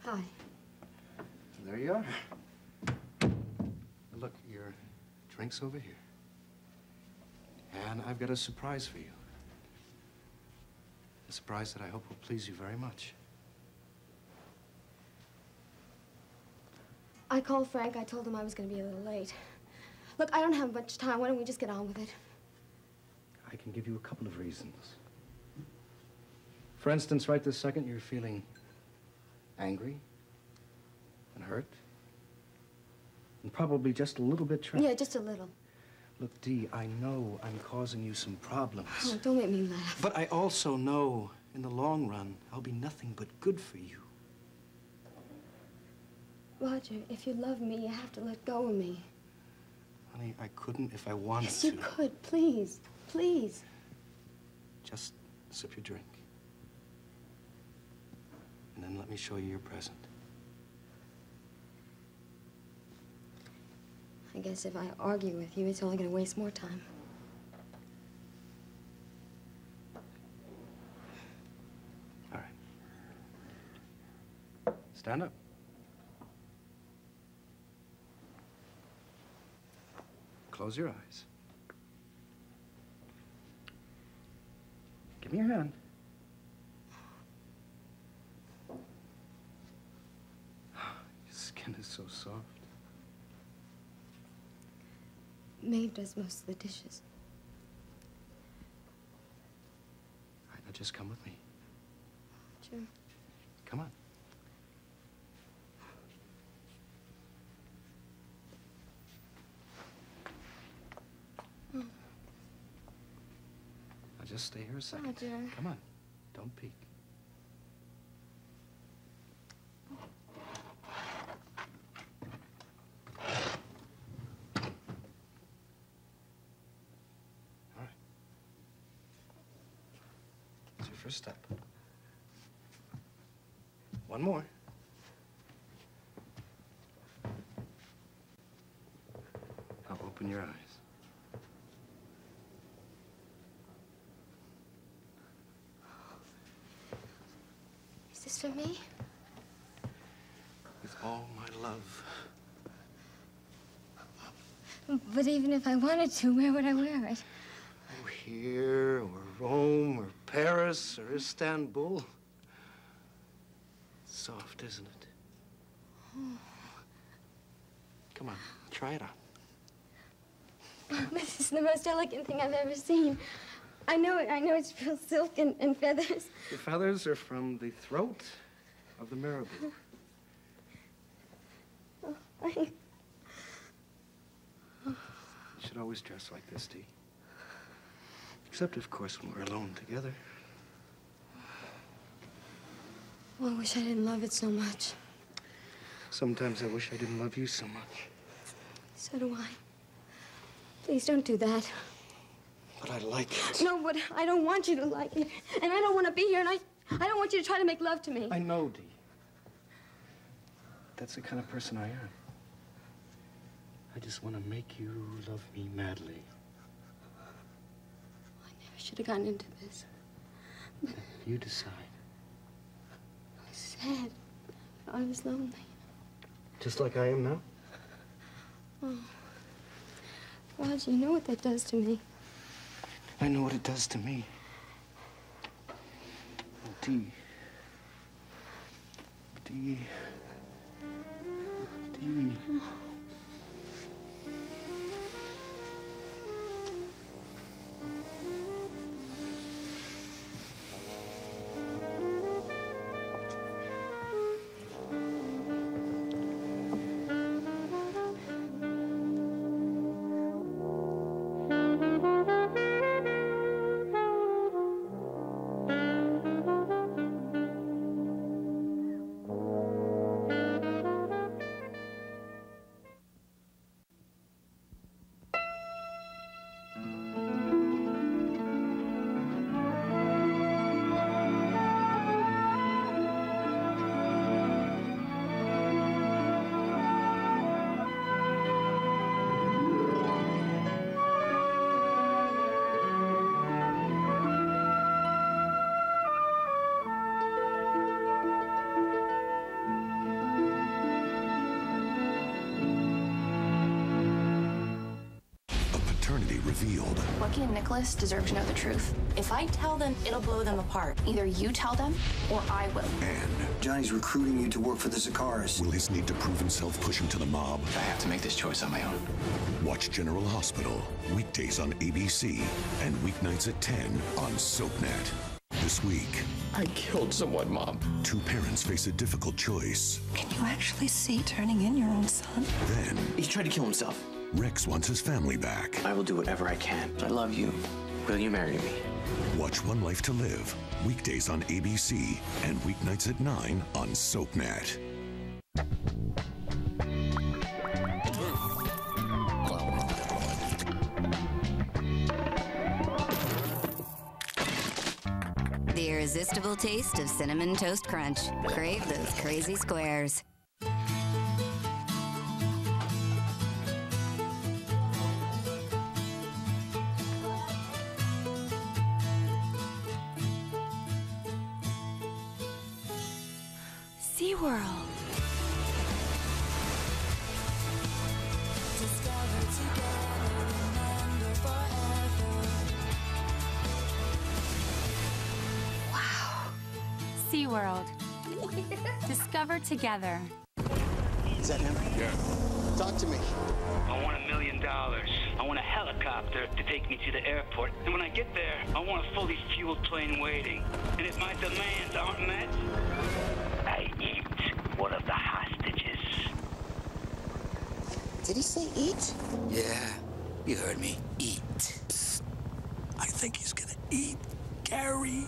Hi. There you are. Look, your drink's over here. And I've got a surprise for you. A surprise that I hope will please you very much. I called Frank. I told him I was going to be a little late. Look, I don't have much time. Why don't we just get on with it? I can give you a couple of reasons. For instance, right this second, you're feeling angry and hurt. And probably just a little bit trapped. Yeah, just a little. Look, Dee, I know I'm causing you some problems. Oh, don't make me laugh. But I also know, in the long run, I'll be nothing but good for you. Roger, if you love me, you have to let go of me. Honey, I couldn't if I wanted yes, to. Yes, you could. Please. Please. Just sip your drink. And then let me show you your present. I guess if I argue with you, it's only going to waste more time. All right. Stand up. Close your eyes. Give me your hand. Your skin is so soft. Maeve does most of the dishes. All right, now just come with me. Sure. Come on. Oh. Now just stay here a second. Roger. Come on. Don't peek. First step. One more. Now open your eyes. Is this for me? With all my love. But even if I wanted to, where would I wear it? Oh, here, or Rome, or Paris, or Istanbul. It's soft, isn't it? Oh. Come on, try it on. This is the most elegant thing I've ever seen. I know it's real silk and feathers. The feathers are from the throat of the marabou. Oh, You should always dress like this, Dee. Except, of course, when we're alone together. Oh, I wish I didn't love it so much. Sometimes I wish I didn't love you so much. So do I. Please don't do that. But I like it. No, but I don't want you to like it. And I don't want to be here, and I don't want you to try to make love to me. I know, Dee. That's the kind of person I am. I just want to make you love me madly. I never should have gotten into this. You decide. I was sad. I was lonely. Just like I am now? Oh. Roger, you know what that does to me. I know what it does to me. Oh, Dee. Dee. Dee. revealed. Lucky and Nicholas deserve to know the truth. If I tell them, it'll blow them apart. Either you tell them, or I will. And Johnny's recruiting you to work for the Sakaris. will his need to prove himself push him to the mob? I have to make this choice on my own. Watch General Hospital, weekdays on ABC and weeknights at 10 on SoapNet. This week, I killed someone, Mom. two parents face a difficult choice. Can you actually see turning in your own son? Then, He tried to kill himself. Rex wants his family back. I will do whatever I can. I love you. Will you marry me? Watch One Life to Live, weekdays on ABC and weeknights at 9 on SoapNet. The irresistible taste of Cinnamon Toast Crunch. Crave those crazy squares. SeaWorld. SeaWorld. Discover together. Is that him? Yeah. Talk to me. I want $1 million. I want a helicopter to take me to the airport. And when I get there, I want a fully fueled plane waiting. And if my demands aren't met, I eat one of the hostages. Did he say eat? Yeah, you heard me. Eat. Psst. I think he's gonna eat Gary.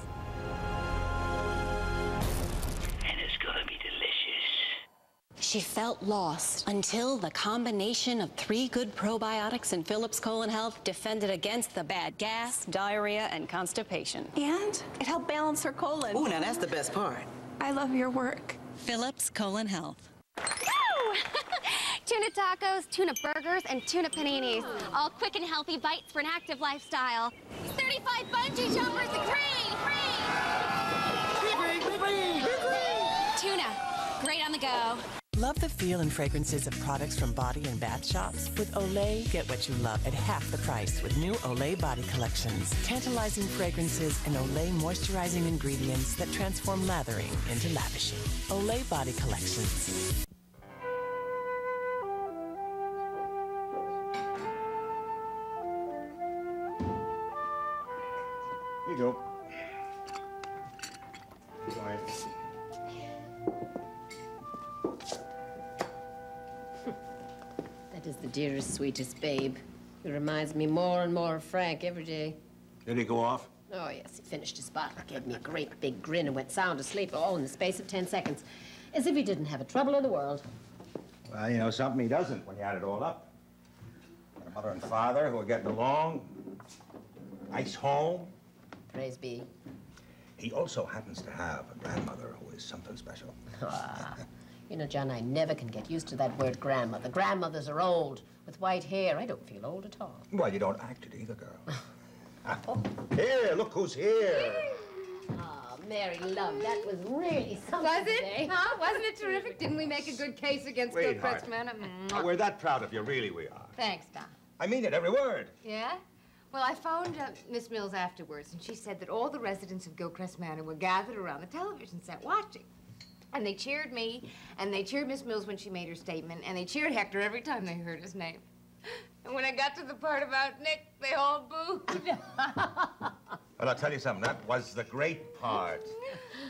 And it's gonna be delicious. She felt lost until the combination of 3 good probiotics in Phillips Colon Health defended against the bad gas, diarrhea, and constipation. And it helped balance her colon. Ooh, now that's the best part. I love your work. Phillips Colon Health. Woo! Tuna tacos, tuna burgers, and tuna paninis. All quick and healthy bites for an active lifestyle. 35 bungee jumpers and tuna, great on the go. Love the feel and fragrances of products from body and bath shops? With Olay, get what you love at half the price with new Olay body collections. Tantalizing fragrances and Olay moisturizing ingredients that transform lathering into lavishing. Olay body collections. Here you go. Go ahead. That is the dearest, sweetest babe. He reminds me more and more of Frank every day. Did he go off? Oh, yes, he finished his bottle, gave me a great big grin, and went sound asleep, all in the space of 10 seconds. As if he didn't have a trouble in the world. Well, you know, something he doesn't when you add it all up. Got a mother and father who are getting along. Nice home. Praise be. He also happens to have a grandmother who is something special. Ah. You know, John, I never can get used to that word grandmother. Grandmothers are old, with white hair. I don't feel old at all. Well, you don't act it either, girl. Here, look who's here. Oh, Mary, love, that was really something Was it? today. Huh? Wasn't it terrific? Didn't we make a good case against Gilchrist Manor? We're that proud of you, really we are. Thanks, Don. I mean it, every word. Yeah? Well, I phoned Miss Mills afterwards, and she said that all the residents of Gilchrist Manor were gathered around the television set watching. And they cheered me, and they cheered Miss Mills when she made her statement, and they cheered Hector every time they heard his name. And when I got to the part about Nick, they all booed. Well, I'll tell you something, that was the great part.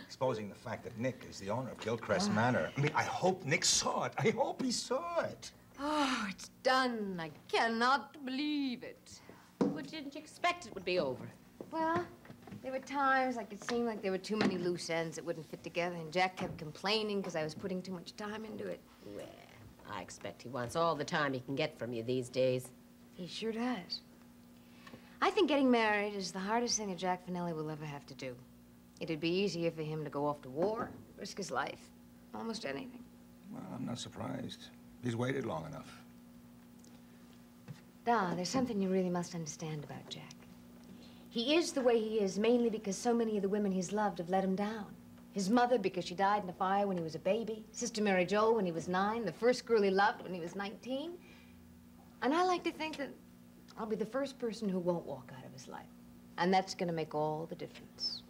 Exposing the fact that Nick is the owner of Gilchrist Manor. I mean, I hope Nick saw it. I hope he saw it. Oh, it's done. I cannot believe it. Well, didn't you expect it would be over? Well, there were times like it seemed like there were too many loose ends that wouldn't fit together, and Jack kept complaining because I was putting too much time into it. Well, I expect he wants all the time he can get from you these days. He sure does. I think getting married is the hardest thing that Jack Finelli will ever have to do. It'd be easier for him to go off to war, risk his life, almost anything. Well, I'm not surprised. He's waited long enough. Da, there's something you really must understand about Jack. He is the way he is mainly because so many of the women he's loved have let him down. His mother, because she died in a fire when he was a baby. Sister Mary Jo when he was 9. The first girl he loved when he was 19. And I like to think that I'll be the first person who won't walk out of his life. And that's gonna make all the difference.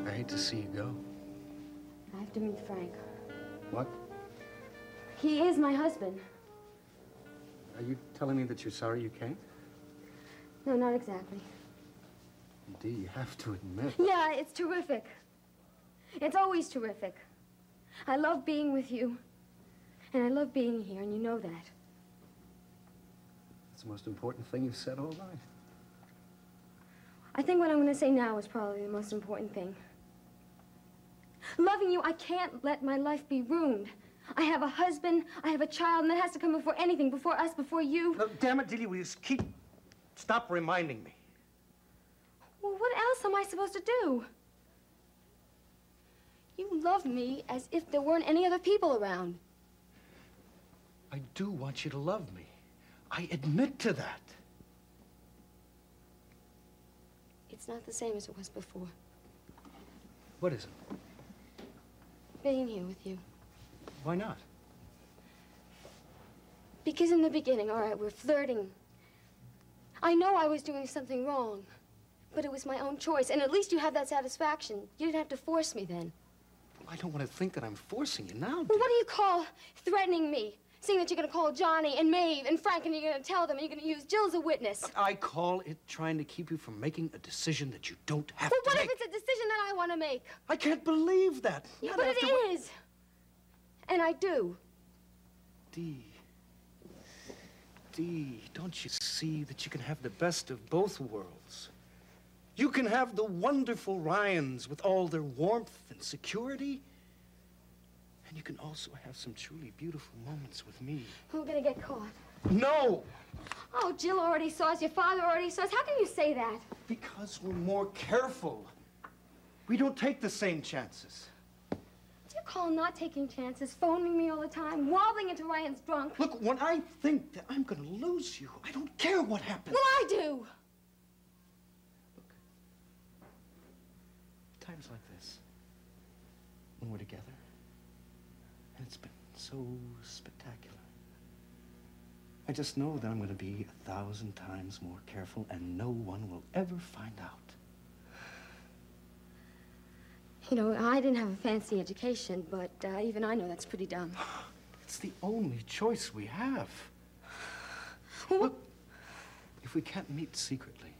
I hate to see you go. I have to meet Frank. What? He is my husband. Are you telling me that you're sorry you came? No, not exactly. Dee, you have to admit. Yeah, it's terrific. It's always terrific. I love being with you. And I love being here, and you know that. That's the most important thing you've said all night. I think what I'm going to say now is probably the most important thing. Loving you, I can't let my life be ruined. I have a husband, I have a child, and that has to come before anything, before us, before you. No, damn it, Delia, will you stop reminding me? Well, what else am I supposed to do? You love me as if there weren't any other people around. I do want you to love me. I admit to that. It's not the same as it was before. What is it? Being here with you. Why not? Because in the beginning, all right, we're flirting. I know I was doing something wrong, but it was my own choice, and at least you have that satisfaction. You didn't have to force me then. I don't want to think that I'm forcing you now. Well, what do you call threatening me? Saying that you're going to call Johnny and Maeve and Frank and you're going to tell them and you're going to use Jill as a witness. I call it trying to keep you from making a decision that you don't have well, to make. what if it's a decision that I want to make? I can't believe that. Yeah, but it is. And I do. Dee, don't you see that you can have the best of both worlds? You can have the wonderful Ryans with all their warmth and security, and you can also have some truly beautiful moments with me. We're gonna get caught. No! Oh, Jill already saw us. Your father already saw us. How can you say that? Because we're more careful. We don't take the same chances. Do you call not taking chances, phoning me all the time, wobbling into Ryan's drunk? Look, when I think that I'm gonna lose you, I don't care what happens. Well, I do. Times like this, when we're together, and it's been so spectacular. I just know that I'm going to be 1,000 times more careful, and no one will ever find out. You know, I didn't have a fancy education, but even I know that's pretty dumb. It's the only choice we have. Well, look, if we can't meet secretly,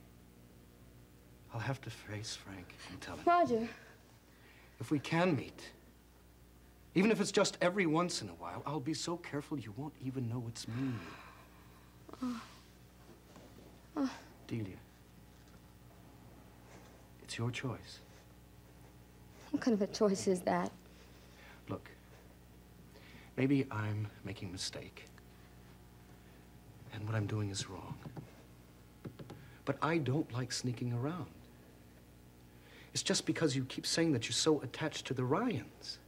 I'll have to face Frank and tell him. Roger. If we can meet, even if it's just every once in a while, I'll be so careful you won't even know it's me. Delia, it's your choice. What kind of a choice is that? Look, maybe I'm making a mistake, and what I'm doing is wrong. But I don't like sneaking around. It's just because you keep saying that you're so attached to the Ryans.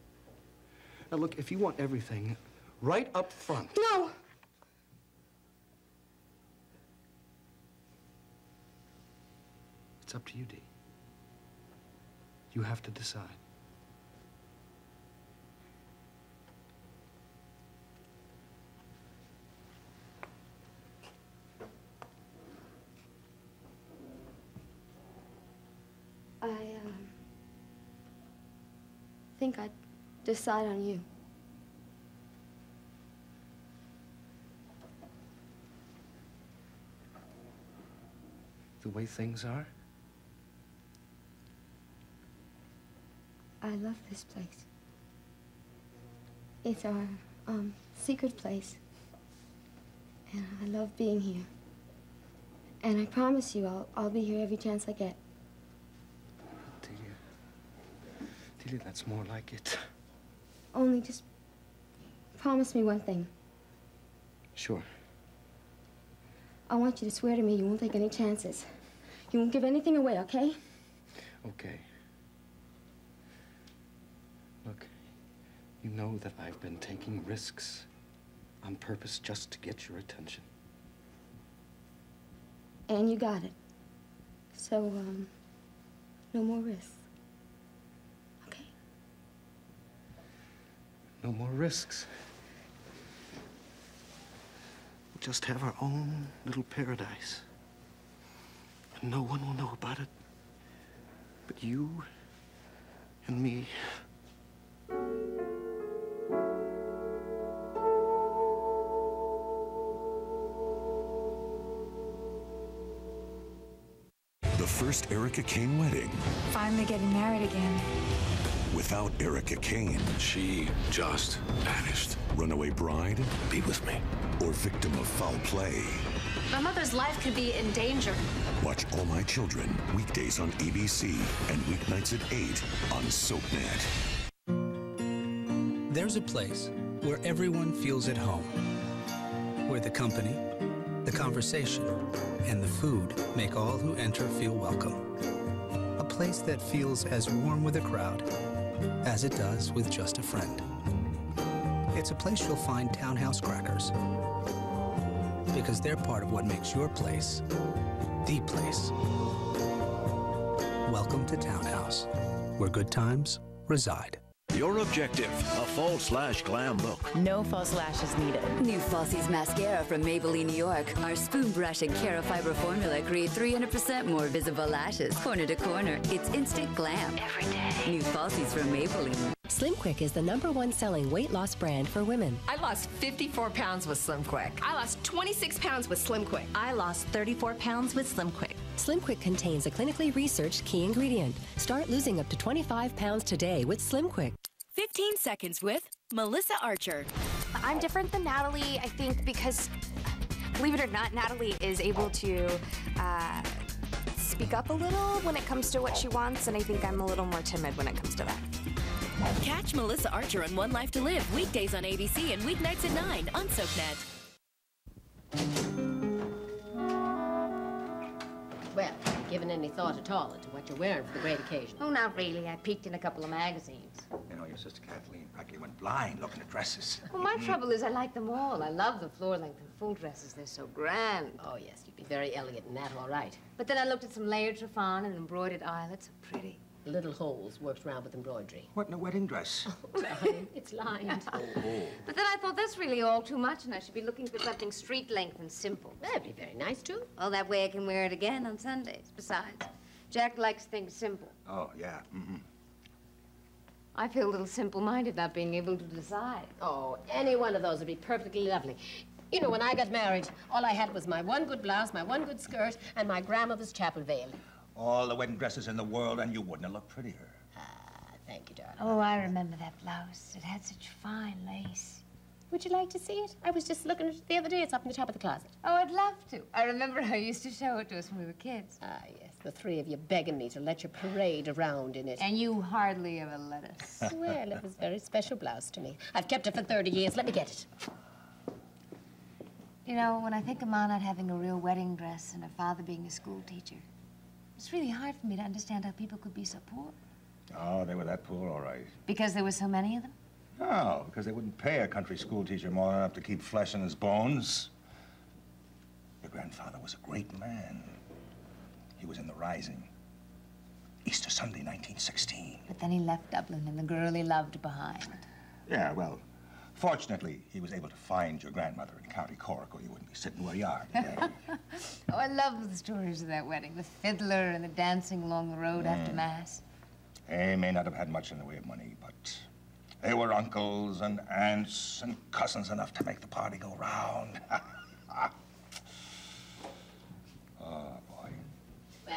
Now, look, if you want everything right up front... No! It's up to you, Dee. You have to decide. I think I'd decide on you. The way things are? I love this place. It's our, secret place. And I love being here. And I promise you, I'll be here every chance I get. Delia, that's more like it. Only just promise me one thing. Sure. I want you to swear to me you won't take any chances. You won't give anything away, okay? Okay. Look, you know that I've been taking risks on purpose just to get your attention. And you got it. So, no more risks. Okay? No more risks. We'll just have our own little paradise. And no one will know about it but you and me. The first Erica Kane wedding. Finally getting married again. Without Erica Kane. She just vanished. Runaway bride. Be with me. Or victim of foul play. My mother's life could be in danger. Watch All My Children weekdays on ABC and weeknights at 8 on SoapNet. There's a place where everyone feels at home. Where the company, the conversation, and the food make all who enter feel welcome. A place that feels as warm with a crowd as it does with just a friend. It's a place you'll find Townhouse crackers. Because they're part of what makes your place the place. Welcome to Townhouse, where good times reside. Your objective, a fall/glam look. No false lashes needed. New Falsies Mascara from Maybelline, New York. Our spoon brush and Cara Fiber formula create 300% more visible lashes, corner to corner. It's instant glam every day. New Falsies from Maybelline. SlimQuick is the #1 selling weight loss brand for women. I lost 54 pounds with SlimQuick. I lost 26 pounds with SlimQuick. I lost 34 pounds with SlimQuick. SlimQuick contains a clinically researched key ingredient. Start losing up to 25 pounds today with SlimQuick. 15 seconds with Melissa Archer. I'm different than Natalie, I think, because, believe it or not, Natalie is able to speak up a little when it comes to what she wants, and I think I'm a little more timid when it comes to that. Catch Melissa Archer on One Life to Live weekdays on ABC and weeknights at 9 on SoapNet. Well, given any thought at all into what you're wearing for the great occasion? Oh, not really. I peeked in a couple of magazines. You know, your sister Kathleen practically went blind looking at dresses. Well, my trouble is I like them all. I love the floor-length and full dresses. They're so grand. Oh, yes, you'd be very elegant in that, all right. But then I looked at some layered chiffon and embroidered eyelets. So pretty. Little holes worked around with embroidery. What in a wedding dress? Oh, darling, it's lined. But then I thought that's really all too much, and I should be looking for something street-length and simple. That'd be very nice, too. Oh, that way I can wear it again on Sundays. Besides, Jack likes things simple. Oh, yeah. Mm-hmm. I feel a little simple-minded not being able to decide. Oh, any one of those would be perfectly lovely. You know, when I got married, all I had was my one good blouse, my one good skirt, and my grandmother's chapel veil. All the wedding dresses in the world, and you wouldn't have looked prettier. Thank you, darling. Oh, I remember that blouse. It had such fine lace. Would you like to see it? I was just looking at it the other day. It's up in the top of the closet. Oh, I'd love to. I remember how you used to show it to us when we were kids. Ah, yes. The three of you begging me to let you parade around in it. And you hardly ever let us. Well, it was a very special blouse to me. I've kept it for 30 years. Let me get it. You know, when I think of Ma not having a real wedding dress and her father being a school teacher, it's really hard for me to understand how people could be so poor. Oh, they were that poor, all right. Because there were so many of them? No, because they wouldn't pay a country school teacher more than enough to keep flesh in his bones. Your grandfather was a great man. He was in the Rising. Easter Sunday, 1916. But then he left Dublin and the girl he loved behind. Yeah, well, fortunately, he was able to find your grandmother in County Cork, or you wouldn't be sitting where you are today. Oh, I love the stories of that wedding. The fiddler and the dancing along the road after Mass. They may not have had much in the way of money, but they were uncles and aunts and cousins enough to make the party go round. Oh, boy. Well,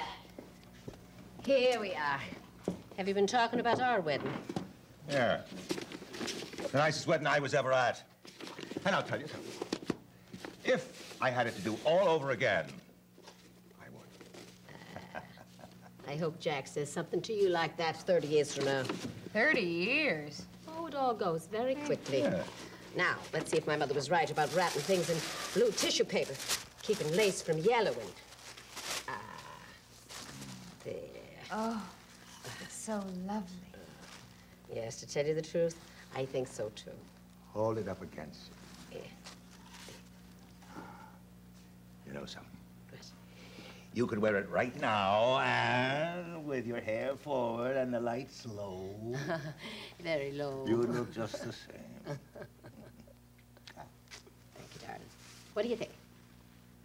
here we are. Have you been talking about our wedding? Yeah. The nicest wedding I was ever at. And I'll tell you something. If I had it to do all over again, I would. I hope Jack says something to you like that 30 years from now. 30 years? Oh, it all goes very quickly. Yeah. Now, let's see if my mother was right about wrapping things in blue tissue paper, keeping lace from yellowing. Oh, it's so lovely. Yes, to tell you the truth, I think so, too. Hold it up against you. Yeah. You know something? You could wear it right now, and with your hair forward and the lights low. Very low. You look just the same. Thank you, darling. What do you think?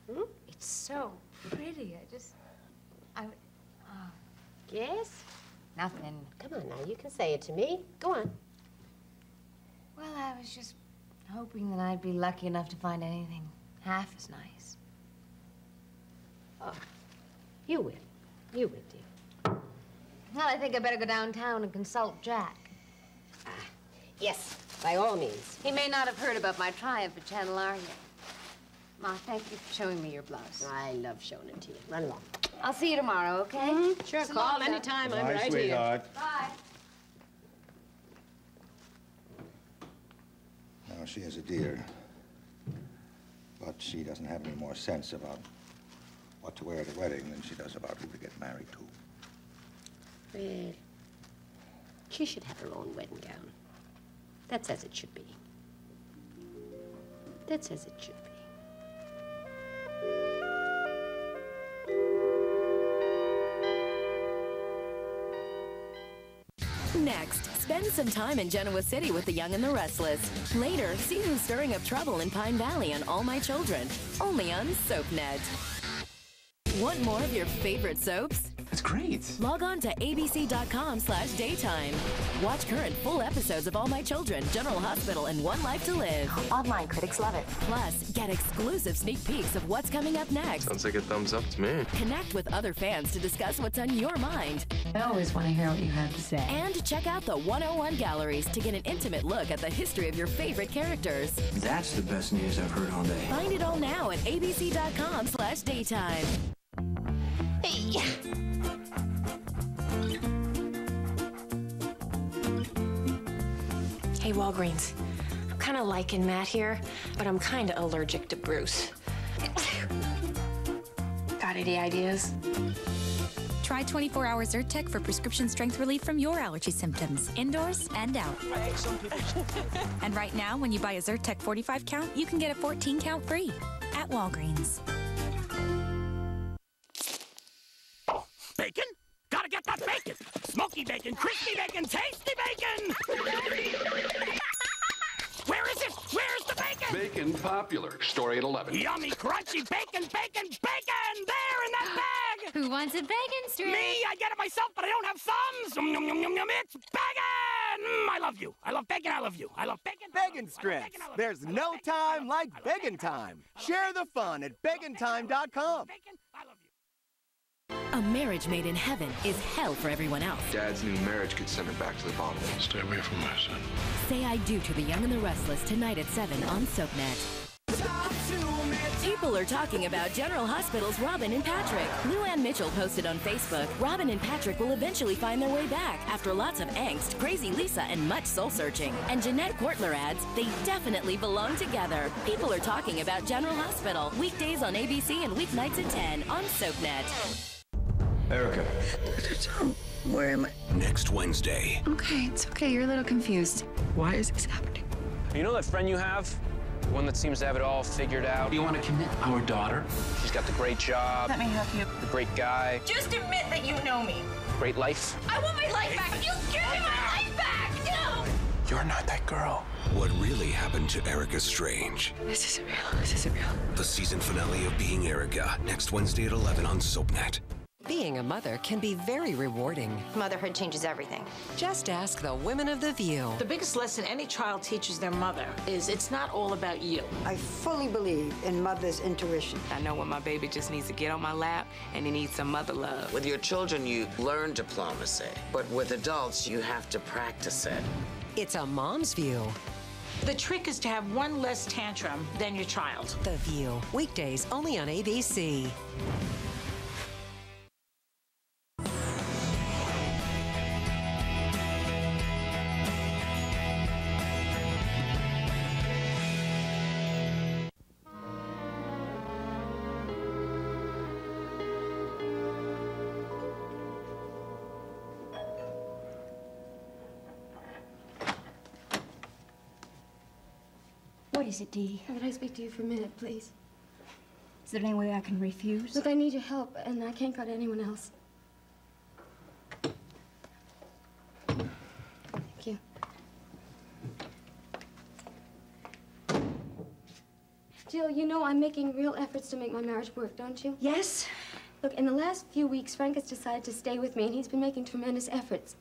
Hmm? It's so pretty. Yes? Nothing. Come on now, you can say it to me. Go on. Well, I was just hoping that I'd be lucky enough to find anything half as nice. Oh, you will. You will, dear. Well, I think I better go downtown and consult Jack. Yes, by all means. He may not have heard about my triumph at Channel R yet. Ma, thank you for showing me your blouse. I love showing it to you. Run along. I'll see you tomorrow, okay? Sure, So call long, anytime. I'm Bye, right sweetheart. here. Bye. No, she is a dear. But she doesn't have any more sense about what to wear at a wedding than she does about who to get married to. Well, she should have her own wedding gown. That's as it should be. That's as it should be. Next, spend some time in Genoa City with the Young and the Restless. Later, see who's stirring up trouble in Pine Valley on All My Children, only on SoapNet. Want more of your favorite soaps? It's great. Log on to abc.com/daytime. Watch current full episodes of All My Children, General Hospital, and One Life to Live. Online critics love it. Plus, get exclusive sneak peeks of what's coming up next. Sounds like a thumbs up to me. Connect with other fans to discuss what's on your mind. I always want to hear what you have to say. And check out the 101 galleries to get an intimate look at the history of your favorite characters. That's the best news I've heard all day. Find it all now at abc.com/daytime. Hey. Hey, Walgreens. I'm kind of liking Matt here, but I'm kind of allergic to Bruce. Got any ideas? Try 24-hour Zyrtec for prescription strength relief from your allergy symptoms, indoors and out. And right now, when you buy a Zyrtec 45 count, you can get a 14 count free at Walgreens. Bacon? Gotta get that bacon! Smoky bacon, crispy bacon, tasty bacon! Where is it? Where's the bacon? Bacon popular. Story at 11. Yummy, crunchy bacon, bacon, bacon! There in that bag! Who wants a bacon strip? Me, I get it myself, but I don't have thumbs! Yum, yum, yum, yum, it's bacon! I love you. I love bacon, I love you. I love bacon. Bacon strips. There's no time like bacon time. Share the fun at bacon.time.com. A marriage made in heaven is hell for everyone else. Dad's new marriage could send it back to the bottom. Stay away from my son. Say I Do to the Young and the Restless tonight at 7 on SoapNet. People are talking about General Hospital's Robin and Patrick. Luann Mitchell posted on Facebook, Robin and Patrick will eventually find their way back after lots of angst, crazy Lisa, and much soul-searching. And Jeanette Kortler adds, they definitely belong together. People are talking about General Hospital. Weekdays on ABC and weeknights at 10 on SoapNet. Erica. Where am I? Next Wednesday. Okay, it's okay. You're a little confused. Why is this happening? You know that friend you have? The one that seems to have it all figured out? You want to commit our daughter? She's got the great job. Let me help you. The great guy. Just admit that you know me. Great life. I want my life back. You give me my life back. No. You're not that girl. What really happened to Erica Strange? This isn't real. This isn't real. The season finale of Being Erica, next Wednesday at 11 on SoapNet. Being a mother can be very rewarding. Motherhood changes everything. Just ask the women of The View. The biggest lesson any child teaches their mother is it's not all about you. I fully believe in mother's intuition. I know when my baby just needs to get on my lap and he needs some mother love. With your children, you learn diplomacy, but with adults, you have to practice it. It's a mom's view. The trick is to have one less tantrum than your child. The View, weekdays only on ABC. is it, Dee? Could I speak to you for a minute, please? Is there any way I can refuse? Look, I need your help, and I can't go to anyone else. Thank you. Jill, you know I'm making real efforts to make my marriage work, don't you? Yes. Look, in the last few weeks, Frank has decided to stay with me, and he's been making tremendous efforts.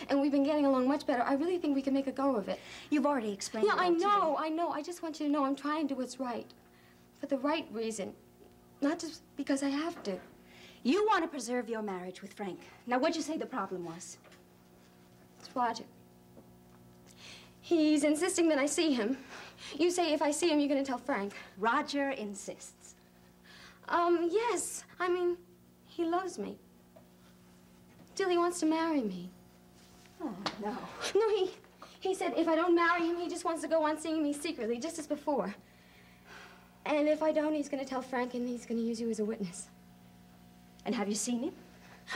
And we've been getting along much better. I really think we can make a go of it. You've already explained Yeah, it I all to know, me. I know. I just want you to know I'm trying to do what's right. For the right reason. Not just because I have to. You want to preserve your marriage with Frank. Now, what'd you say the problem was? It's Roger. He's insisting that I see him. You say if I see him, you're going to tell Frank. Roger insists. Yes. I mean, he loves me. Still, he wants to marry me. Oh, no. No, he said if I don't marry him, he just wants to go on seeing me secretly, just as before. And if I don't, he's going to tell Frank, and he's going to use you as a witness. And have you seen him?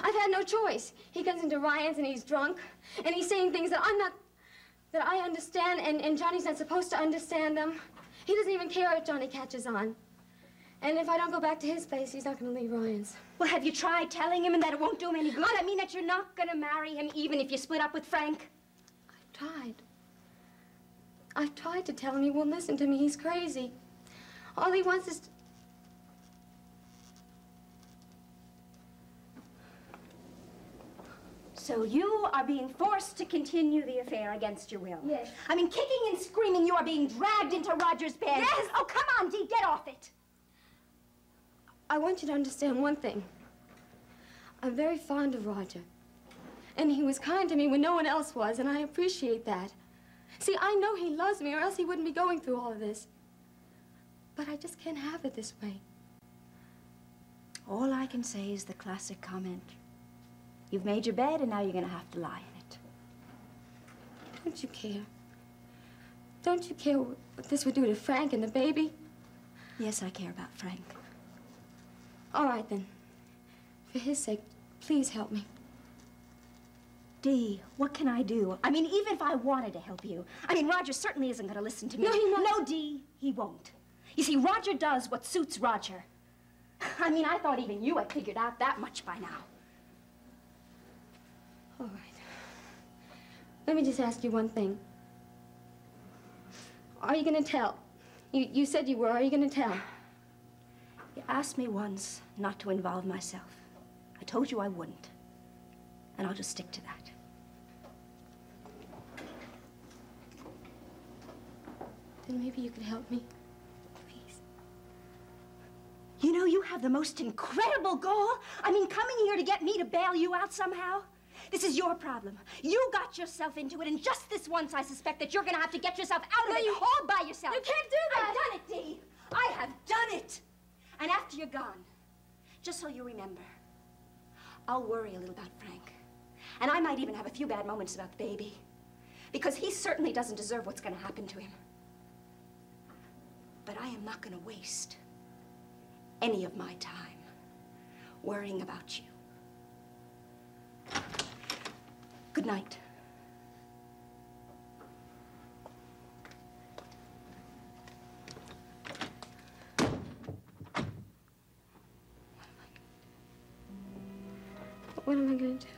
I've had no choice. He comes into Ryan's, and he's drunk, and he's saying things that that I understand, and Johnny's not supposed to understand them. He doesn't even care if Johnny catches on. And if I don't go back to his place, he's not going to leave Ryan's. Well, have you tried telling him that it won't do him any good? I mean that you're not going to marry him even if you split up with Frank? I've tried to tell him. He won't listen to me. He's crazy. All he wants is to... So you are being forced to continue the affair against your will? Yes. I mean, kicking and screaming, you are being dragged into Roger's bed. Yes! Oh, come on, Dee, get off it. I want you to understand one thing. I'm very fond of Roger. And he was kind to me when no one else was, and I appreciate that. See, I know he loves me, or else he wouldn't be going through all of this. But I just can't have it this way. All I can say is the classic comment. You've made your bed, and now you're going to have to lie in it. Don't you care? Don't you care what this would do to Frank and the baby? Yes, I care about Frank. All right, then. For his sake, please help me. Dee, what can I do? I mean, even if I wanted to help you. I mean, Roger certainly isn't going to listen to me. No, he won't. No, Dee, he won't. You see, Roger does what suits Roger. I mean, I thought even you had figured out that much by now. All right. Let me just ask you one thing. Are you going to tell? You said you were. Are you going to tell? You asked me once not to involve myself. I told you I wouldn't. And I'll just stick to that. Then maybe you could help me. Please. You know, you have the most incredible goal. I mean, coming here to get me to bail you out somehow. This is your problem. You got yourself into it, and just this once, I suspect that you're going to have to get yourself out of it all by yourself. You can't do that. I've done it, Dee. I have done it. And after you're gone, just so you remember, I'll worry a little about Frank. And I might even have a few bad moments about the baby. Because he certainly doesn't deserve what's going to happen to him. But I am not going to waste any of my time worrying about you. Good night. What am I going to do?